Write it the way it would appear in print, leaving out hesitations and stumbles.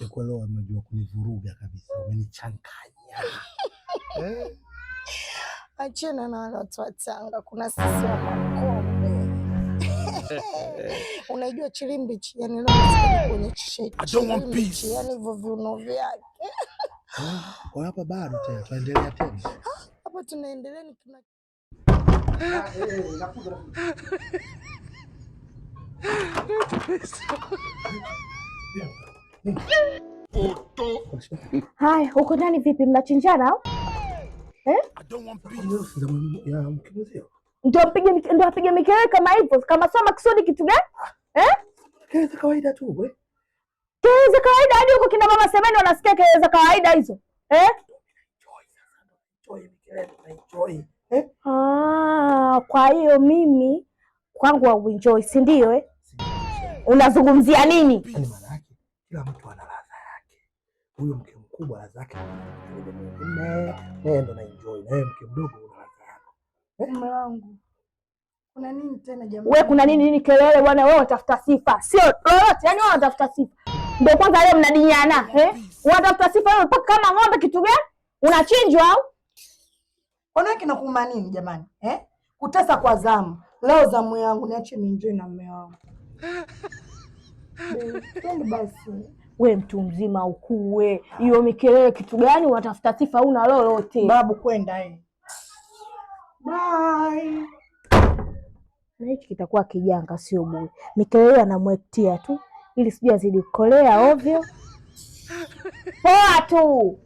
Kwa leo umejua kunivuruga kabisa, umenichanganya. Achana na watu wa Tanga, kuna sisi wa Makombe. Unajua chilimbichi, yani leo kwenye chilimbichi, yani hivyo viuno vyake. Kwa hapa bado tena tuendelea tena. Hapa tunaendelea ni kina Hai, huko ndani vipi, mnachinjana au? Ndio apige mikelele kama hivyo, kama soma kisodi kitu gani? Kelele za kawaida tu wewe. Kelele za kawaida hadi huko kina mama Semeni wanasikia kelele za kawaida hizo. Kwa hiyo mimi kwangu au enjoy, si ndio Unazungumzia nini? Yaani maana yake kila mtu ana ladha yake. Huyo mke mkubwa ladha yake ndo na enjoy, na mke mdogo una ladha yako. Mume wangu. Kuna nini tena jamani? Wewe kuna nini kelele bwana, wewe unatafuta sifa. Sio lolote, yani wewe unatafuta sifa. Ndio kwanza leo mnadinyana, Unatafuta sifa wewe mpaka kama ng'ombe kitu gani? Unachinjwa au? Ona kinakuuma nini jamani? Kutesa kwa zamu. Leo zamu yangu niache nienjoy na mume wangu. Basi. We mtu mzima ukue. Hiyo mikelele kitu gani? Unatafuta sifa una lolote. Babu kwenda Bye. Na hichi kitakuwa kijanga sio bure. Mikelele anamwektia tu ili sije azidi kukolea ovyo. Poa tu.